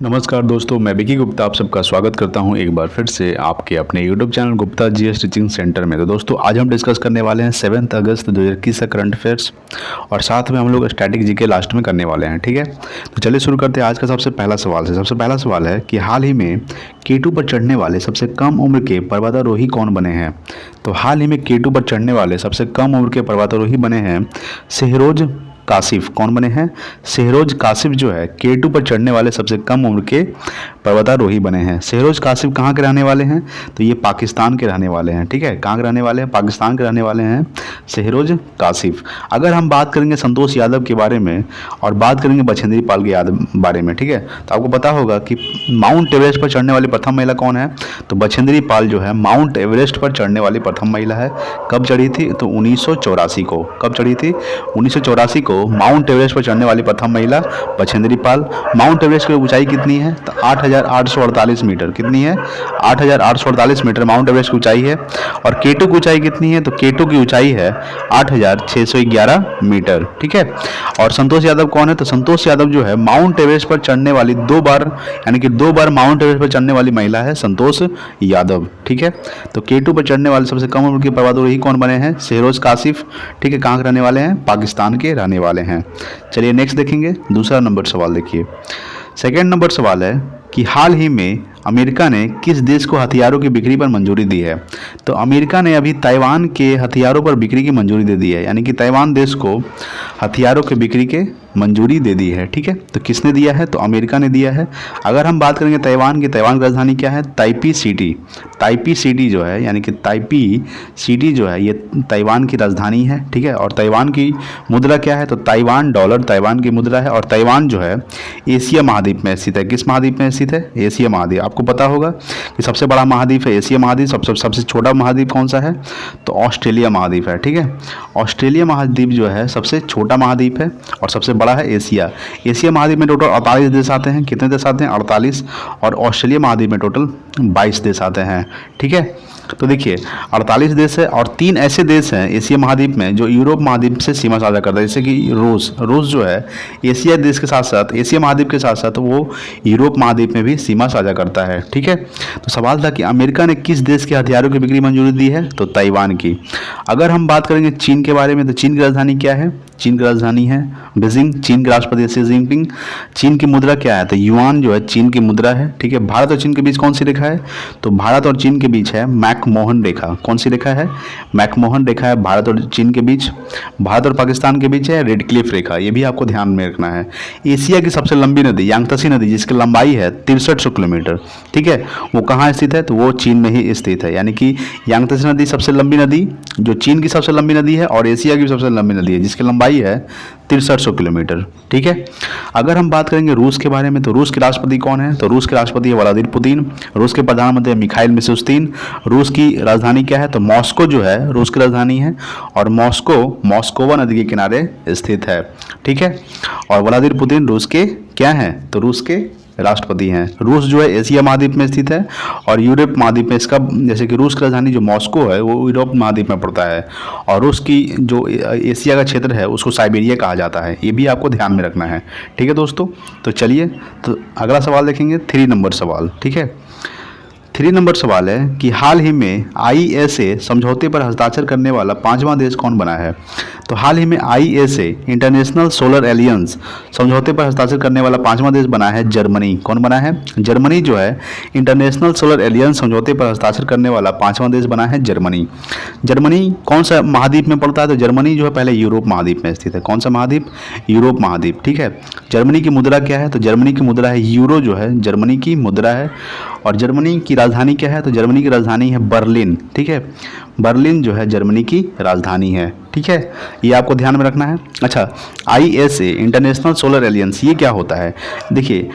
नमस्कार दोस्तों, मैं विकी गुप्ता आप सबका स्वागत करता हूं एक बार फिर से आपके अपने YouTube channel Gupta GS teaching centre में। तो दोस्तों आज हम डिस्कस करने वाले हैं 7 अगस्त 2021 का करंट अफेयर्स और साथ में हम लोग स्टैटिक जीके लास्ट में करने वाले हैं। ठीक है, तो चलिए शुरू करते हैं आज का सबसे पहला सवाल से। सबसे पहला सवाल है कि हाल ही में K2 पर चढ़ने वाले सबसे कम उम्र के पर्वतारोही कौन बने हैं। तो हाल ही में K2 पर चढ़ने वाले सबसे कम उम्र के पर्वतारोही बने हैं शहरोज कासिफ। कौन बने हैं? शहरोज कासिफ जो है K2 पर चढ़ने वाले सबसे कम उम्र के पर्वतारोही बने हैं। शहरोज कासिफ कहाँ के रहने वाले हैं? तो ये पाकिस्तान के रहने वाले हैं। ठीक है, कहाँ के रहने वाले हैं? पाकिस्तान के रहने वाले हैं शहरोज कासिफ। अगर हम बात करेंगे संतोष यादव के बारे में और बात करेंगे बछेंद्री पाल के बारे में, ठीक है, तो आपको पता होगा कि माउंट एवरेस्ट पर चढ़ने वाली प्रथम महिला कौन है? तो बछेंद्री पाल जो है माउंट एवरेस्ट पर चढ़ने वाली प्रथम महिला है। कब चढ़ी थी? तो 1984 को। कब चढ़ी थी? 1984 को माउंट एवरेस्ट पर चढ़ने वाली प्रथम महिला बछेंद्री पाल। माउंट एवरेस्ट की ऊंचाई कितनी है? तो 8,848 मीटर। कितनी है? 8,848 मीटर माउंट एवरेस्ट की ऊंचाई है। और K2 की ऊंचाई कितनी है? तो K2 की ऊंचाई है 8,611 मीटर। ठीक है, और संतोष यादव कौन है? तो संतोष यादव जो है माउंट एवरेस्ट पर चढ़ने वाली दो बार माउंट एवरेस्ट पर चढ़ने वाली महिला है संतोष यादव। ठीक है, तो K2 पर चढ़ने वाले सबसे कम उम्र के पर्वतारोही कौन बने हैं? शहरोज कासिफ। ठीक है, कहाँ के रहने वाले हैं? पाकिस्तान के रहने वाले हैं। चलिए नेक्स्ट देखेंगे, दूसरा नंबर सवाल देखिए। सेकेंड नंबर सवाल है कि हाल ही में अमेरिका ने किस देश को हथियारों की बिक्री पर मंजूरी दी है। तो अमेरिका ने अभी ताइवान के हथियारों पर बिक्री की मंजूरी दे दी है, यानी कि ताइवान देश को हथियारों की बिक्री के मंजूरी दे दी है। ठीक है, तो किसने दिया है? तो अमेरिका ने दिया है। अगर हम बात करेंगे ताइवान की राजधानी क्या है? Taipei city. ताइपी सिटी जो है यानी कि ताइपी सिटी जो है ये ताइवान की राजधानी है। ठीक है, और ताइवान की मुद्रा क्या है? तो ताइवान डॉलर ताइवान की मुद्रा है। और ताइवान जो है एशिया महाद्वीप में स्थित है। किस महाद्वीप में स्थित है? एशिया महाद्वीप। आपको पता होगा कि सबसे बड़ा महाद्वीप है एशिया महाद्वीप। सबसे छोटा महाद्वीप कौन सा है? तो ऑस्ट्रेलिया महाद्वीप है। ठीक है, ऑस्ट्रेलिया महाद्वीप जो है सबसे छोटा महाद्वीप है और सबसे बड़ा है एशिया। एशिया महाद्वीप में टोटल 48 देश आते हैं। कितने देश आते हैं? 48। और ऑस्ट्रेलिया महाद्वीप में टोटल 22 देश आते हैं। ठीक है, तो देखिए 48 देश है और 3 ऐसे देश हैं एशिया महाद्वीप में जो यूरोप महाद्वीप से सीमा साझा करता है, जैसे कि रूस जो है एशिया देश के साथ साथ एशिया महाद्वीप के साथ साथ वो यूरोप महाद्वीप में भी सीमा साझा करता है। ठीक है, तो सवाल था कि अमेरिका ने किस देश के हथियारों की बिक्री मंजूरी दी है? तो ताइवान की। अगर हम बात करेंगे चीन के बारे में, तो चीन की राजधानी क्या है? चीन की राजधानी है बीजिंग। चीन के राष्ट्रपति शी जिनपिंग। चीन की मुद्रा क्या है? तो युआन जो है चीन की मुद्रा है। ठीक है, भारत और चीन के बीच कौन सी रेखा है? तो भारत और चीन के बीच है मैकमोहन रेखा। कौन सी रेखा है? मैकमोहन रेखा है भारत और चीन के बीच। भारत और पाकिस्तान के बीच है रेड क्लिफ रेखा। ये भी आपको ध्यान में रखना है। एशिया की सबसे लंबी नदी यांगत्से नदी जिसकी लंबाई है 6300 किलोमीटर। ठीक है, वो कहाँ स्थित है? तो वो चीन में ही स्थित है, यानी कि यांगत्से नदी सबसे लंबी नदी जो चीन की सबसे लंबी नदी है और एशिया की सबसे लंबी नदी है जिसकी लंबाई है 6300 किलोमीटर। ठीक है, अगर हम बात करेंगे रूस के बारे में, तो रूस के राष्ट्रपति कौन है? तो रूस के राष्ट्रपति है व्लादिमीर पुतिन। रूस के प्रधानमंत्री मिखाइल मिशुस्तिन। रूस की राजधानी क्या है? तो मॉस्को जो है रूस की राजधानी है और मॉस्कोवा नदी के किनारे स्थित है। ठीक है, और व्लादिमीर पुतिन रूस के क्या हैं? तो रूस के राष्ट्रपति हैं। रूस जो है एशिया महाद्वीप में स्थित है और यूरोप महाद्वीप में इसका, जैसे कि रूस की राजधानी जो मॉस्को है वो यूरोप महाद्वीप में पड़ता है और रूस की जो एशिया का क्षेत्र है उसको साइबेरिया कहा जाता है। ये भी आपको ध्यान में रखना है। ठीक है दोस्तों, तो चलिए तो अगला सवाल देखेंगे, 3 नंबर सवाल। ठीक है, 3 नंबर सवाल है कि हाल ही में ISA समझौते पर हस्ताक्षर करने वाला 5वां देश कौन बना है? तो हाल ही में ISA इंटरनेशनल सोलर एलियंस समझौते पर हस्ताक्षर करने वाला 5वां देश बना है जर्मनी। कौन बना है? जर्मनी जो है इंटरनेशनल सोलर एलियंस समझौते पर हस्ताक्षर करने वाला 5वां देश बना है जर्मनी। जर्मनी कौन सा महाद्वीप में पड़ता है? तो जर्मनी जो है पहले यूरोप महाद्वीप में स्थित है। कौन सा महाद्वीप? यूरोप महाद्वीप। ठीक है, जर्मनी की मुद्रा क्या है? तो जर्मनी की मुद्रा है यूरो जो है जर्मनी की मुद्रा है। और जर्मनी की राजधानी क्या है? तो जर्मनी की राजधानी है बर्लिन। ठीक है, बर्लिन जो है जर्मनी की राजधानी है। ठीक है, ये आपको ध्यान में रखना है। अच्छा, ISA इंटरनेशनल सोलर एलियंस ये क्या होता है? देखिए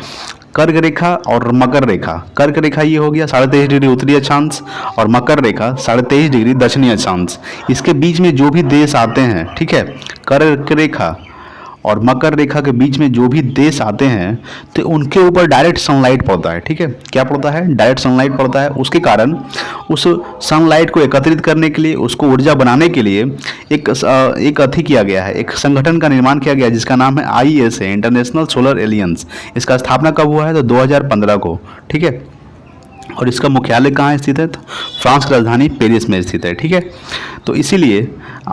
कर्क रेखा और मकर रेखा। कर्क रेखा ये हो गया 23.5 डिग्री उत्तरी अक्षांश और मकर रेखा 23.5 डिग्री दक्षिणी अक्षांश। इसके बीच में जो भी देश आते हैं, ठीक है, कर्क रेखा और मकर रेखा के बीच में जो भी देश आते हैं तो उनके ऊपर डायरेक्ट सनलाइट पड़ता है, ठीक है। क्या पड़ता है? डायरेक्ट सनलाइट पड़ता है। उसके कारण उस सनलाइट को एकत्रित करने के लिए, उसको ऊर्जा बनाने के लिए एक अथी किया गया है, एक संगठन का निर्माण किया गया है जिसका नाम है IESA, इंटरनेशनल सोलर एलियंस। इसका स्थापना कब हुआ है? तो 2015 को, ठीक है। और इसका मुख्यालय कहाँ स्थित है? तो फ्रांस की राजधानी पेरिस में स्थित है, ठीक है। तो इसीलिए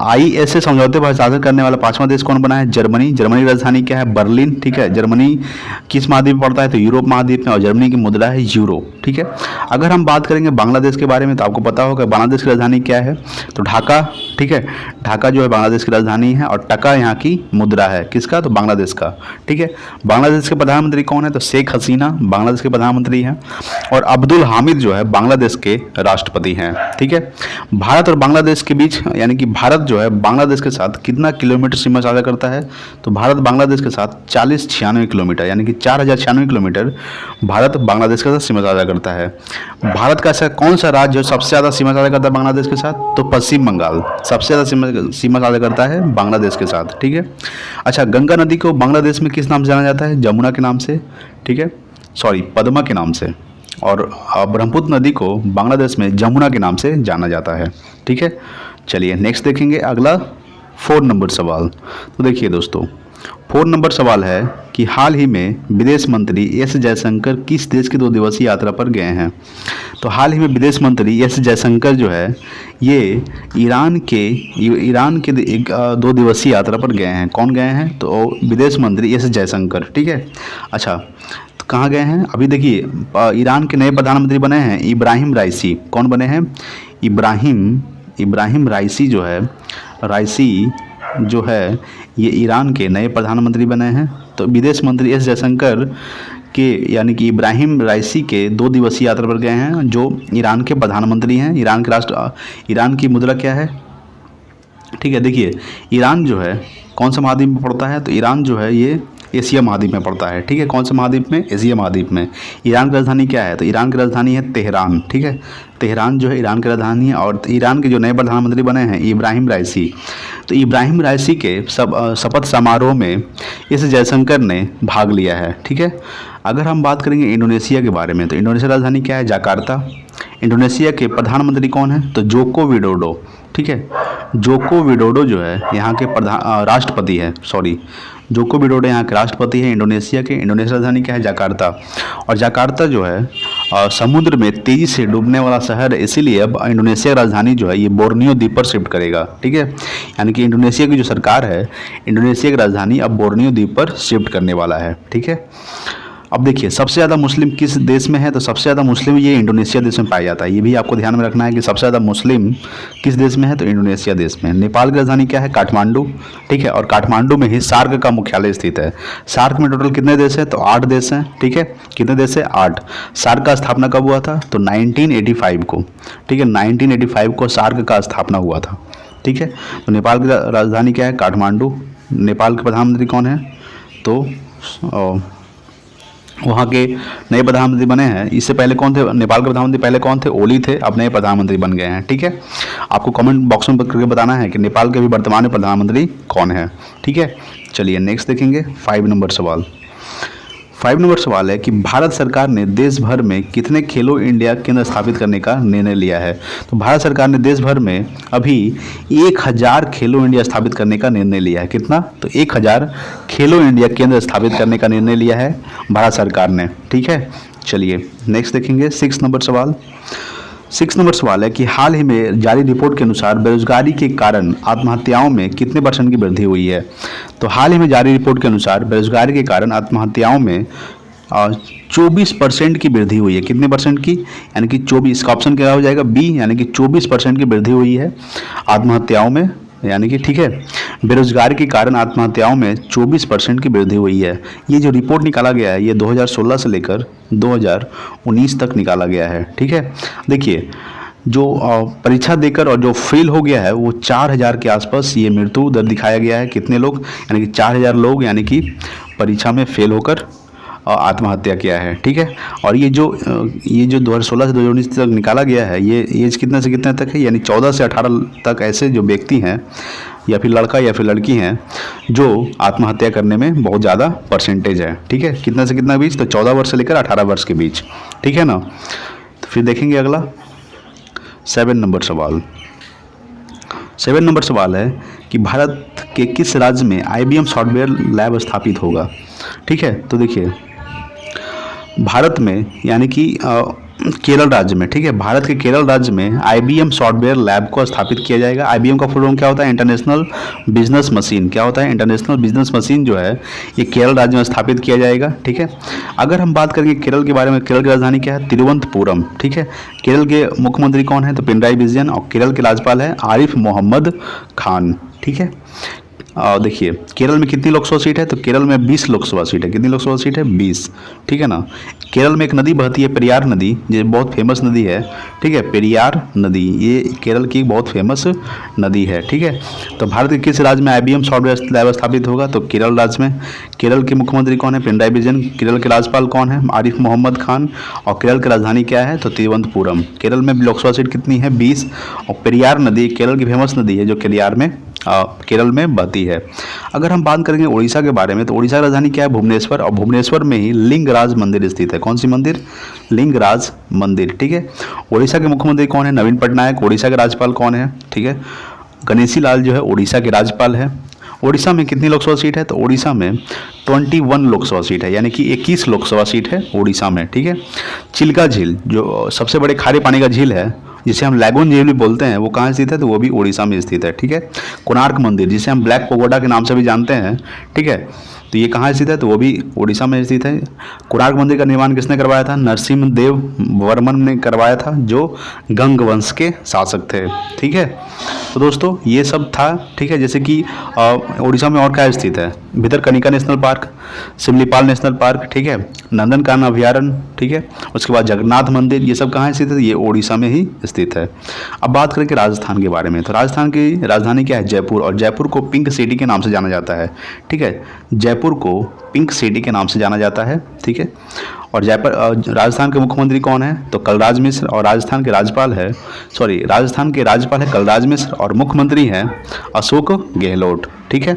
IESA समझौते पर हस्ताक्षर करने वाला 5वां देश कौन बना है? जर्मनी। जर्मनी की राजधानी क्या है? बर्लिन, ठीक है। जर्मनी किस महाद्वीप में पड़ता है? तो यूरोप महाद्वीप में, और जर्मनी की मुद्रा है यूरो, ठीक है। अगर हम बात करेंगे बांग्लादेश के बारे में तो आपको पता होगा बांग्लादेश की राजधानी क्या है? तो ढाका, ठीक है। ढाका जो है बांग्लादेश की राजधानी है, और टका यहाँ की मुद्रा है। किसका? तो बांग्लादेश का, ठीक है। बांग्लादेश के प्रधानमंत्री कौन है? तो शेख हसीना बांग्लादेश के प्रधानमंत्री हैं, और अब्दुल हामिद जो है बांग्लादेश के राष्ट्रपति हैं, ठीक है। भारत और बांग्लादेश के बीच, यानी कि भारत जो है बांग्लादेश के साथ कितना किलोमीटर सीमा साझा करता है? तो भारत बांग्लादेश के साथ 4096 किलोमीटर, यानी कि 4096 किलोमीटर भारत बांग्लादेश के साथ सीमा साझा करता है। भारत का ऐसा कौन सा राज्य जो सबसे ज़्यादा सीमा साझा करता है बांग्लादेश के साथ? तो पश्चिम बंगाल सबसे ज़्यादा सीमा साझा करता है बांग्लादेश के साथ, ठीक है। अच्छा, गंगा नदी को बांग्लादेश में किस नाम से जाना जाता है? जमुना के नाम से, ठीक है, सॉरी पद्मा के नाम से। और ब्रह्मपुत्र नदी को बांग्लादेश में जमुना के नाम से जाना जाता है, ठीक है। चलिए नेक्स्ट देखेंगे अगला 4 नंबर सवाल। तो देखिए दोस्तों, 4 नंबर सवाल है कि हाल ही में विदेश मंत्री एस जयशंकर किस देश की 2 दिवसीय यात्रा पर गए हैं? तो हाल ही में विदेश मंत्री एस जयशंकर जो है ये ईरान के एक 2 दिवसीय यात्रा पर गए हैं। कौन गए हैं? तो विदेश मंत्री एस जयशंकर, ठीक है। अच्छा, तो कहाँ गए हैं? अभी देखिए, ईरान के नए प्रधानमंत्री बने हैं इब्राहिम राइसी। कौन बने हैं? इब्राहिम राइसी जो है, ये ईरान के नए प्रधानमंत्री बने हैं। तो विदेश मंत्री एस जयशंकर के, यानी कि इब्राहिम राइसी के 2 दिवसीय यात्रा पर गए हैं, जो ईरान के प्रधानमंत्री हैं। ईरान की मुद्रा क्या है? ठीक है, देखिए ईरान जो है कौन सा महाद्वीप में पड़ता है? तो ईरान जो है ये एशिया महाद्वीप में पड़ता है, ठीक है। कौन सा महाद्वीप में? एशिया महाद्वीप में। ईरान की राजधानी क्या है? तो ईरान की राजधानी है तेहरान, ठीक है। तेहरान जो है ईरान की राजधानी है। और ईरान के जो नए प्रधानमंत्री बने हैं इब्राहिम राइसी, तो इब्राहिम राइसी के शपथ समारोह में इस जयशंकर ने भाग लिया है, ठीक है। अगर हम बात करेंगे इंडोनेशिया के बारे में, तो इंडोनेशिया राजधानी क्या है? जकार्ता। इंडोनेशिया के प्रधानमंत्री कौन है? तो जोको विडोडो, ठीक है। जोको विडोडो जो है यहाँ के राष्ट्रपति है, जोको विडोडो यहाँ के राष्ट्रपति हैं इंडोनेशिया के। इंडोनेशिया राजधानी क्या है? जकार्ता। और जकार्ता जो है समुद्र में तेजी से डूबने वाला शहर है, इसीलिए अब इंडोनेशिया की राजधानी जो है ये बोर्नियो द्वीप पर शिफ्ट करेगा, ठीक है। यानी कि इंडोनेशिया की जो सरकार है, इंडोनेशिया की राजधानी अब बोर्नियो द्वीप पर शिफ्ट करने वाला है, ठीक है। अब देखिए सबसे ज़्यादा मुस्लिम किस देश में है? तो सबसे ज़्यादा मुस्लिम ये इंडोनेशिया देश में पाया जाता है। ये भी आपको ध्यान में रखना है कि सबसे ज़्यादा मुस्लिम किस देश में है? तो इंडोनेशिया देश में। नेपाल की राजधानी क्या है? काठमांडू, ठीक है। और काठमांडू में ही सार्क का मुख्यालय स्थित है। सार्क में टोटल कितने देश हैं? तो 8 देश हैं, ठीक है। कितने देश है? 8। सार्क का स्थापना कब हुआ था? तो 1985 को, ठीक है। 1985 को सार्क का स्थापना हुआ था, ठीक है। तो नेपाल की राजधानी क्या है? काठमांडू। नेपाल के प्रधानमंत्री कौन है? तो वहाँ के नए प्रधानमंत्री बने हैं। इससे पहले कौन थे? नेपाल के प्रधानमंत्री पहले कौन थे? ओली थे, अब नए प्रधानमंत्री बन गए हैं, ठीक है। आपको कमेंट बॉक्स में करके बताना है कि नेपाल के भी वर्तमान प्रधानमंत्री कौन है, ठीक है। चलिए नेक्स्ट देखेंगे 5 नंबर सवाल। 5 नंबर सवाल है कि भारत सरकार ने देश भर में कितने खेलो इंडिया केंद्र स्थापित करने का निर्णय लिया है? तो भारत सरकार ने देश भर में अभी 1000 खेलो इंडिया स्थापित करने का निर्णय लिया है। कितना? तो 1000 खेलो इंडिया केंद्र स्थापित करने का निर्णय लिया है भारत सरकार ने, ठीक है। चलिए नेक्स्ट देखेंगे 6 नंबर सवाल। 6 नंबर सवाल है कि हाल ही में जारी रिपोर्ट के अनुसार बेरोजगारी के कारण आत्महत्याओं में कितने % की वृद्धि हुई है? तो हाल ही में जारी रिपोर्ट के अनुसार बेरोजगारी के कारण आत्महत्याओं में 24% की वृद्धि हुई है। कितने % की? यानी कि 24। का ऑप्शन क्या हो जाएगा? बी, यानी कि 24% की वृद्धि हुई है आत्महत्याओं में, यानी कि ठीक है। बेरोजगारी के कारण आत्महत्याओं में 24% की वृद्धि हुई है। ये जो रिपोर्ट निकाला गया है ये 2016 से लेकर 2019 तक निकाला गया है, ठीक है। देखिए जो परीक्षा देकर और जो फेल हो गया है वो 4000 के आसपास ये मृत्यु दर दिखाया गया है। कितने लोग? यानी कि 4000 लोग, यानी कि परीक्षा में फेल होकर आत्महत्या किया है, ठीक है। और ये जो 2016 से 2019 तक निकाला गया है, ये एज कितने से कितने तक है? यानी 14 से 18 तक ऐसे जो व्यक्ति हैं या फिर लड़का या फिर लड़की हैं जो आत्महत्या करने में बहुत ज़्यादा परसेंटेज है। ठीक है, कितना से कितना बीच, तो 14 वर्ष से लेकर 18 वर्ष के बीच। ठीक है ना। तो फिर देखेंगे अगला 7 नंबर सवाल। 7 नंबर सवाल है कि भारत के किस राज्य में IBM सॉफ्टवेयर लैब स्थापित होगा। ठीक है, तो देखिए भारत में यानी कि केरल राज्य में, ठीक है, भारत के केरल राज्य में IBM सॉफ्टवेयर लैब को स्थापित किया जाएगा। IBM का फुल फॉर्म क्या होता है, इंटरनेशनल बिजनेस मशीन। क्या होता है, इंटरनेशनल बिजनेस मशीन जो है ये केरल राज्य में स्थापित किया जाएगा। ठीक है, अगर हम बात करेंगे केरल के बारे में, केरल की राजधानी क्या है, तिरुवनंतपुरम। ठीक है, केरल के मुख्यमंत्री कौन है, तो पिनराई विजयन, और केरल के राज्यपाल है आरिफ मोहम्मद खान। ठीक है, देखिए केरल में कितनी लोकसभा सीट है, तो केरल में 20 लोकसभा सीट है। कितनी लोकसभा सीट है, 20। ठीक है ना। केरल में एक नदी बहती है पेरियार नदी, ये बहुत फेमस नदी है। ठीक है, पेरियार नदी ये केरल की बहुत फेमस नदी है। ठीक है, तो भारत के किस राज्य में IBM सॉफ्टवेयर लैब स्थापित होगा, तो केरल राज्य में। केरल के मुख्यमंत्री कौन है, पिनराई विजयन। केरल के राज्यपाल कौन है, आरिफ मोहम्मद खान, और केरल की राजधानी क्या है, तो तिरुवनंतपुरम। केरल में लोकसभा सीट कितनी है, 20, और पेरियार नदी केरल की फेमस नदी है जो केरल में बहती है। अगर हम बात करेंगे उड़ीसा के बारे में, तो उड़ीसा की राजधानी क्या है, भुवनेश्वर, और भुवनेश्वर में ही लिंगराज मंदिर स्थित है। कौन सी मंदिर, लिंगराज मंदिर। ठीक है, उड़ीसा के मुख्यमंत्री कौन है, नवीन पटनायक। उड़ीसा के राज्यपाल कौन है, ठीक है, गणेशी लाल जो है उड़ीसा के राज्यपाल है। उड़ीसा में कितनी लोकसभा सीट है, तो उड़ीसा में 21 लोकसभा सीट है, यानी कि 21 लोकसभा सीट है उड़ीसा में। ठीक है, चिल्का झील जो सबसे बड़े खारे पानी का झील है, जिसे हम लैगून झील भी बोलते हैं, वो कहाँ स्थित है, तो वो भी उड़ीसा में स्थित है। ठीक है, कोणार्क मंदिर जिसे हम ब्लैक पगोडा के नाम से भी जानते हैं, ठीक है, तो ये कहाँ स्थित है, तो वो भी उड़ीसा में स्थित है। कोणार्क मंदिर का निर्माण किसने करवाया था, नरसिम्हदेव वर्मन ने करवाया था, जो गंग वंश के शासक थे। ठीक है, तो दोस्तों ये सब था। ठीक है, जैसे कि उड़ीसा में और क्या स्थित है, Bhitarkanika national park, Simlipal national park, ठीक है, नंदनकानन अभयारण्य, ठीक है, उसके बाद जगन्नाथ मंदिर, ये सब कहाँ स्थित है, ये उड़ीसा में ही स्थित है। अब बात करें कि राजस्थान के बारे में, तो राजस्थान की राजधानी क्या है, जयपुर, और जयपुर को पिंक सिटी के नाम से जाना जाता है। ठीक है, जयपुर को पिंक सिटी के नाम से जाना जाता है। ठीक है, और राजस्थान के मुख्यमंत्री कौन है, तो कलराज मिश्र, और राजस्थान के राज्यपाल है कलराज मिश्र, और मुख्यमंत्री हैं अशोक गहलोत। ठीक है,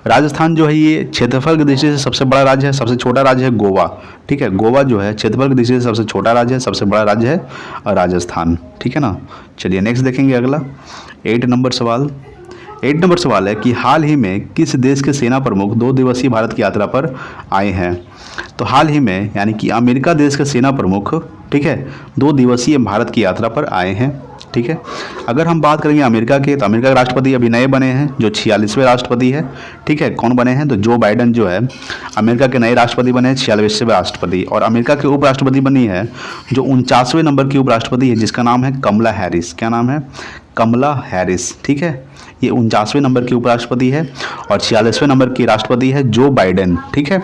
राजस्थान जो है ये क्षेत्रफल की दृष्टि से सबसे बड़ा राज्य है, सबसे छोटा राज्य है गोवा। ठीक है, गोवा जो है क्षेत्रफल की दृष्टि से सबसे छोटा राज्य है, सबसे बड़ा राज्य है राजस्थान। ठीक है ना। चलिए नेक्स्ट देखेंगे अगला 8 नंबर सवाल। 8 नंबर सवाल है कि हाल ही में किस देश के सेना प्रमुख 2 दिवसीय भारत की यात्रा पर आए हैं। तो हाल ही में यानी कि अमेरिका देश के सेना प्रमुख, ठीक है, 2 दिवसीय भारत की यात्रा पर आए हैं। ठीक है, अगर हम बात करेंगे अमेरिका के, तो अमेरिका के राष्ट्रपति अभी नए बने हैं जो 46वें राष्ट्रपति है। ठीक है, कौन बने हैं, तो जो बाइडन जो है अमेरिका के नए राष्ट्रपति बने हैं, 46वें राष्ट्रपति। और अमेरिका के उपराष्ट्रपति बनी है जो 49वें नंबर की उपराष्ट्रपति है, जिसका नाम है कमला हैरिस। क्या नाम है, कमला हैरिस। ठीक है, ये 49वें नंबर की उपराष्ट्रपति है, और 46वें नंबर की राष्ट्रपति है जो बाइडेन। ठीक है,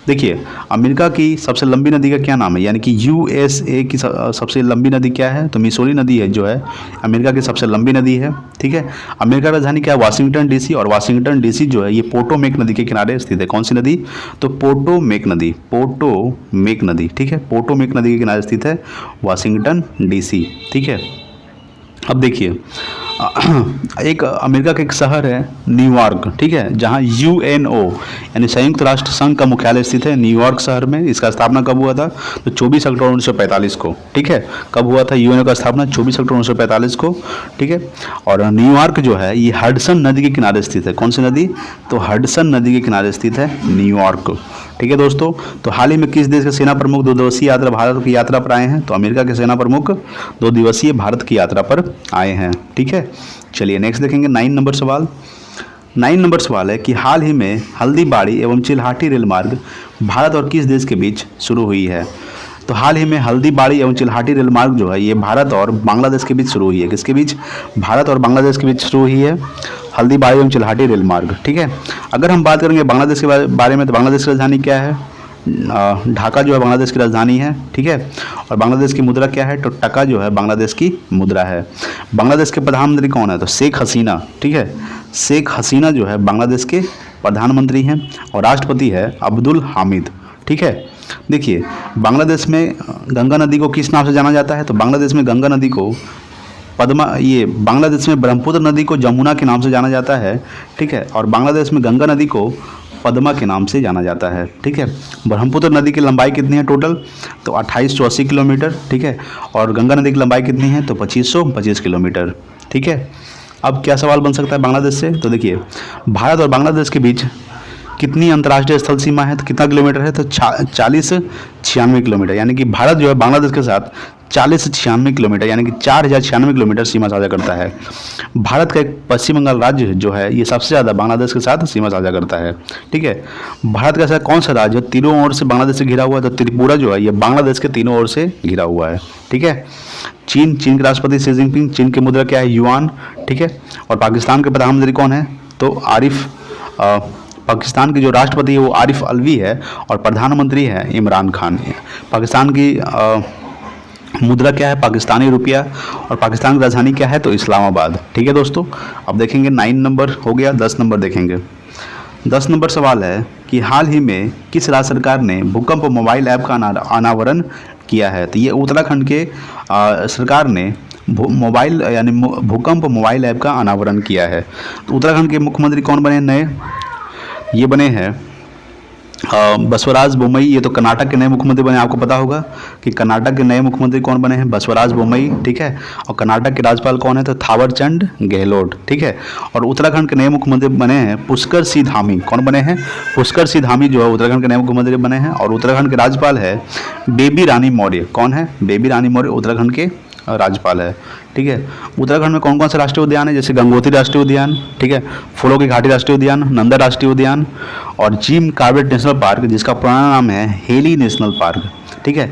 देखिए अमेरिका की सबसे लंबी नदी का क्या नाम है, यानी कि USA की सबसे लंबी नदी क्या है, तो मिसौरी नदी है जो है अमेरिका की सबसे लंबी नदी है। ठीक है, अमेरिका की राजधानी क्या है, वाशिंगटन DC, और वाशिंगटन DC जो है ये पोटोमेक नदी के किनारे स्थित है। कौन सी नदी, तो पोटोमेक नदी। ठीक है, पोटोमेक नदी के किनारे स्थित है वाशिंगटन DC। ठीक है, अब देखिए एक अमेरिका का एक शहर है न्यूयॉर्क। ठीक है, जहां UNO यानी संयुक्त राष्ट्र संघ का मुख्यालय स्थित है न्यूयॉर्क शहर में। इसका स्थापना कब हुआ था, तो 24 अक्टूबर 1945 को। ठीक है, कब हुआ था UNO का स्थापना, 24 अक्टूबर 1945 को। ठीक है, और न्यूयॉर्क जो है ये हडसन नदी के किनारे स्थित है। कौन सी नदी, तो हडसन नदी के किनारे स्थित है न्यूयॉर्क। ठीक है दोस्तों, तो हाल ही में किस देश के सेना प्रमुख 2 दिवसीय भारत की यात्रा पर आए हैं, तो अमेरिका के सेना प्रमुख 2 दिवसीय भारत की यात्रा पर आए हैं। ठीक है, चलिए नेक्स्ट देखेंगे 9 नंबर सवाल। 9 नंबर सवाल है कि हाल ही में हल्दीबाड़ी एवं चिल्हाटी रेल मार्ग भारत और किस देश के बीच शुरू हुई है। तो हाल ही में हल्दीबाड़ी एवं चिल्हाटी रेल मार्ग जो है ये भारत और बांग्लादेश के बीच शुरू हुई है। किसके बीच, भारत और बांग्लादेश के बीच शुरू हुई है हल्दीबाड़ी एवं चिल्हाटी रेल मार्ग। ठीक है, अगर हम बात करेंगे बांग्लादेश के बारे में, तो बांग्लादेश की राजधानी क्या है, ढाका जो है बांग्लादेश की राजधानी है। ठीक है, और बांग्लादेश की मुद्रा क्या है, तो टका जो है बांग्लादेश की मुद्रा है। बांग्लादेश के प्रधानमंत्री कौन है, तो शेख हसीना। ठीक है, शेख हसीना जो है बांग्लादेश के प्रधानमंत्री हैं, और राष्ट्रपति है अब्दुल हामिद। ठीक है, देखिए बांग्लादेश में गंगा नदी को किस नाम से जाना जाता है, तो बांग्लादेश में गंगा नदी को ये बांग्लादेश में ब्रह्मपुत्र नदी को जमुना के नाम से जाना जाता है, ठीक है, और बांग्लादेश में गंगा नदी को पद्मा के नाम से जाना जाता है, ठीक है। ब्रह्मपुत्र नदी की लंबाई कितनी है टोटल, तो 2880 किलोमीटर, ठीक है, और गंगा नदी की लंबाई कितनी है, तो 2525 किलोमीटर, ठीक है। अब क्या सवाल बन सकता है बांग्लादेश से, तो देखिए भारत और बांग्लादेश के बीच कितनी अंतर्राष्ट्रीय स्थल सीमा है, तो कितना किलोमीटर है, तो 4096 किलोमीटर, यानी कि भारत जो है बांग्लादेश के साथ 4096 किलोमीटर यानी कि 4096 किलोमीटर सीमा साझा करता है। भारत का एक पश्चिम बंगाल राज्य जो है ये सबसे ज़्यादा बांग्लादेश के साथ सीमा साझा करता है, ठीक है। भारत का ऐसा कौन सा राज्य तीनों ओर से बांग्लादेश से घिरा हुआ है, तो त्रिपुरा जो है ये बांग्लादेश के तीनों ओर से घिरा हुआ है, ठीक है। चीन के राष्ट्रपति शी जिनपिंग, चीन की मुद्रा क्या है, युआन, ठीक है। और पाकिस्तान के प्रधानमंत्री कौन है, तो आरिफ पाकिस्तान के जो राष्ट्रपति है वो आरिफ अलवी है और प्रधानमंत्री है इमरान खान। पाकिस्तान की मुद्रा क्या है, पाकिस्तानी रुपया, और पाकिस्तान की राजधानी क्या है, तो इस्लामाबाद, ठीक है दोस्तों। अब देखेंगे 9 नंबर हो गया, 10 नंबर देखेंगे। 10 नंबर सवाल है कि हाल ही में किस राज्य सरकार ने भूकंप मोबाइल ऐप का अनावरण किया है, तो ये उत्तराखंड के सरकार ने मोबाइल यानी भूकंप मोबाइल ऐप का अनावरण किया है। तो उत्तराखंड के मुख्यमंत्री कौन बने नए, ये बने हैं बसवराज बोम्मई। ये तो कर्नाटक के नए मुख्यमंत्री बने, आपको पता होगा कि कर्नाटक के नए मुख्यमंत्री कौन बने हैं, बसवराज बोम्मई, ठीक है। और कर्नाटक के राज्यपाल कौन है, तो थावरचंद गहलोत, ठीक है। और उत्तराखंड के नए मुख्यमंत्री बने हैं पुष्कर सिंह धामी। कौन बने हैं, पुष्कर सिंह धामी जो है उत्तराखंड के नए मुख्यमंत्री बने हैं। और उत्तराखंड के राज्यपाल है बेबी रानी मौर्य। कौन है, बेबी रानी मौर्य उत्तराखंड के राज्यपाल है, ठीक है। उत्तराखंड में कौन कौन से राष्ट्रीय उद्यान है, जैसे गंगोत्री राष्ट्रीय उद्यान, ठीक है, फूलों की घाटी राष्ट्रीय उद्यान, नंदा राष्ट्रीय उद्यान और जिम कॉर्बेट नेशनल पार्क, जिसका पुराना नाम है हेली नेशनल पार्क, ठीक है।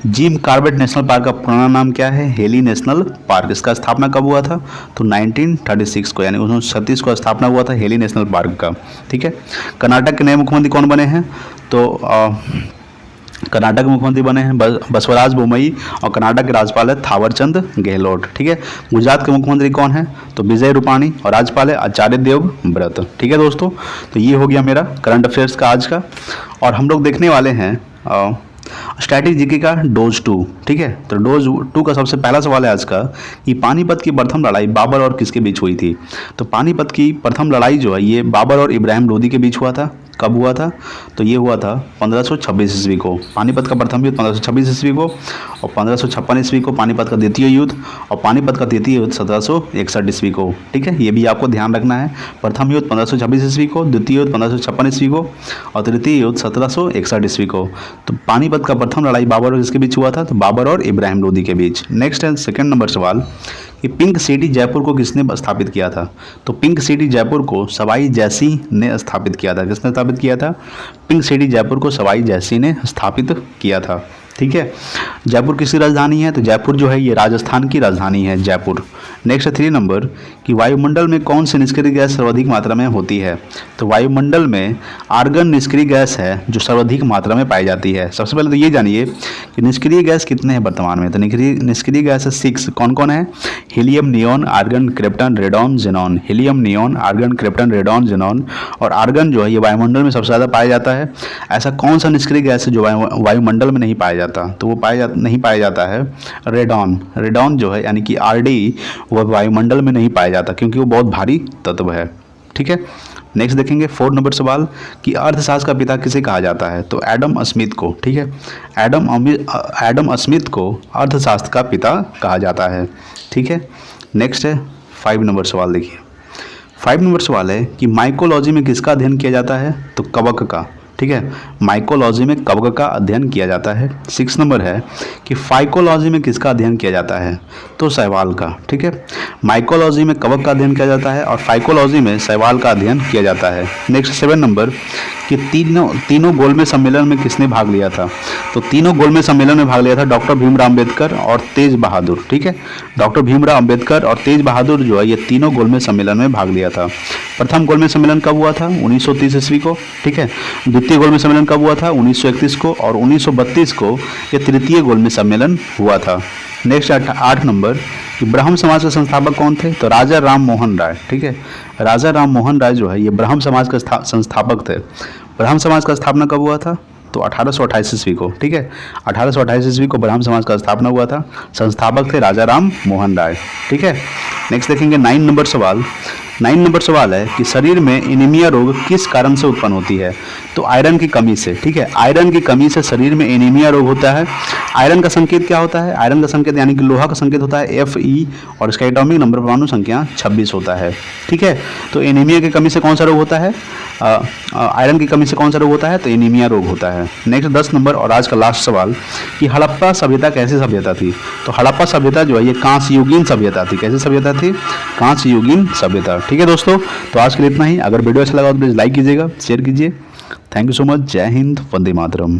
जिम कॉर्बेट नेशनल पार्क का पुराना नाम क्या है, हेली नेशनल पार्क। इसका स्थापना कब हुआ था, तो 1936 को, यानी 1936 को स्थापना हुआ था हेली नेशनल पार्क का, ठीक है। कर्नाटक के नए मुख्यमंत्री कौन बने हैं, तो कर्नाटक के मुख्यमंत्री बने हैं बसवराज बोम्मई और कर्नाटक के राज्यपाल है थावरचंद गहलोत, ठीक है। गुजरात के मुख्यमंत्री कौन है, तो विजय रूपाणी और राज्यपाल है आचार्य देवव्रत, ठीक है दोस्तों। तो ये हो गया मेरा करंट अफेयर्स का आज का। और हम लोग देखने वाले हैं स्टैटिक जीके का डोज 2, ठीक है। तो डोज 2 का सबसे पहला सवाल है आज का कि पानीपत की प्रथम लड़ाई बाबर और किसके बीच हुई थी। तो पानीपत की प्रथम लड़ाई जो है ये बाबर और इब्राहिम लोदी के बीच हुआ था। कब हुआ था, तो ये हुआ था 1526 ईस्वी को। पानीपत का प्रथम युद्ध 1526 ईस्वी को, और 1556 ईस्वी को पानीपत का द्वितीय युद्ध, और पानीपत का तृतीय युद्ध 1761 ईस्वी को, ठीक है। ये भी आपको ध्यान रखना है, प्रथम युद्ध 1526 ईस्वी को, द्वितीय युद्ध 1556 ईस्वी को और तृतीय युद्ध 1761 ईस्वी को। तो पानीपत का प्रथम लड़ाई बाबर और किसके बीच हुआ था, तो बाबर और इब्राहिम लोदी के बीच। नेक्स्ट है सेकंड नंबर सवाल कि पिंक सिटी जयपुर को किसने स्थापित किया था। तो पिंक सिटी जयपुर को सवाई जयसी ने स्थापित किया था। किसने स्थापित किया था, पिंक सिटी जयपुर को सवाई जयसी ने स्थापित किया था, ठीक है। जयपुर किसकी राजधानी है, तो जयपुर जो है ये राजस्थान की राजधानी है जयपुर। नेक्स्ट है 3 नंबर कि वायुमंडल में कौन सी निष्क्रिय गैस सर्वाधिक मात्रा में होती है। तो वायुमंडल में आर्गन निष्क्रिय गैस है जो सर्वाधिक मात्रा में पाई जाती है। सबसे पहले तो ये जानिए कि निष्क्रिय गैस कितने हैं वर्तमान में। तो निष्क्रिय गैस है 6। कौन कौन है, helium, neon, argon, krypton, radon, xenon. Helium, neon, argon, krypton, radon, xenon. और आर्गन जो है ये वायुमंडल में सबसे ज़्यादा पाया जाता है। ऐसा कौन सा निष्क्रिय गैस है जो वायुमंडल में नहीं पाया जाता, तो वो नहीं पाया जाता है रेडॉन। रेडॉन जो है यानी कि आरडी वह वायुमंडल में नहीं पाया जाता क्योंकि वो बहुत भारी तत्व है, ठीक है। नेक्स्ट देखेंगे 4 नंबर सवाल कि अर्थशास्त्र का पिता किसे कहा जाता है। तो एडम स्मिथ को, ठीक है। एडम स्मिथ को अर्थशास्त्र का पिता कहा जाता है, ठीक है। नेक्स्ट है 5 नंबर सवाल। देखिए 5 नंबर सवाल है कि माइकोलॉजी में किसका अध्ययन किया जाता है, तो कवक का, ठीक है। माइकोलॉजी में कवक का अध्ययन किया जाता है। 6 नंबर है कि फाइकोलॉजी में किसका अध्ययन किया जाता है, तो शैवाल का, ठीक है। माइकोलॉजी में कवक का अध्ययन किया जाता है और फाइकोलॉजी में शैवाल का अध्ययन किया जाता है। नेक्स्ट 7 नंबर कि तीनों गोलमेज सम्मेलन में किसने भाग लिया था। तो तीनों गोलमेज सम्मेलन में भाग लिया था डॉक्टर भीमराव अम्बेडकर और तेज बहादुर, ठीक है। डॉक्टर भीमराव अम्बेडकर और तेज बहादुर जो है ये तीनों गोलमेज सम्मेलन में भाग लिया था। प्रथम गोलमेज सम्मेलन कब हुआ था, 1930 ईस्वी को, ठीक है। द्वितीय गोलमेज सम्मेलन कब हुआ था, 1931 को, और 1932 को ये तृतीय गोलमेज सम्मेलन हुआ था। नेक्स्ट 8 नंबर कि ब्राह्म समाज के संस्थापक कौन थे, तो राजा राम मोहन राय, ठीक है। राजा राम मोहन राय जो है ये ब्राह्म समाज के संस्थापक थे। ब्राह्म समाज का स्थापना कब हुआ था, तो 1828 ईस्वी को, ठीक है, 1828 ईस्वी को ब्राह्म समाज का स्थापना हुआ था। संस्थापक थे राजा राम मोहन राय, ठीक है। नेक्स्ट देखेंगे 9 नंबर सवाल। 9 नंबर सवाल है कि शरीर में एनीमिया रोग किस कारण से उत्पन्न होती है? तो आयरन की कमी से, ठीक है, आयरन की कमी से शरीर में एनीमिया रोग होता है। आयरन का संकेत क्या होता है? आयरन का संकेत यानी कि लोहा का संकेत होता है Fe और इसका एटॉमिक नंबर परमाणु संख्या 26 होता है, ठीक है। तो एनीमिया की कमी से कौन सा रोग होता है? आयरन की कमी से कौन सा रोग होता है? तो एनीमिया रोग होता है। नेक्स्ट 10 नंबर और आज का लास्ट सवाल कि हड़प्पा सभ्यता कैसी सभ्यता थी? तो हड़प्पा सभ्यता जो है ये कांस्य युगीन सभ्यता थी। कैसी सभ्यता थी? कांस्य युगीन सभ्यता, ठीक है दोस्तों। तो आज के लिए इतना ही। अगर वीडियो अच्छा लगा तो प्लीज़ लाइक कीजिएगा, शेयर कीजिए। Thank you so much. जय हिंद, वंदे मातरम।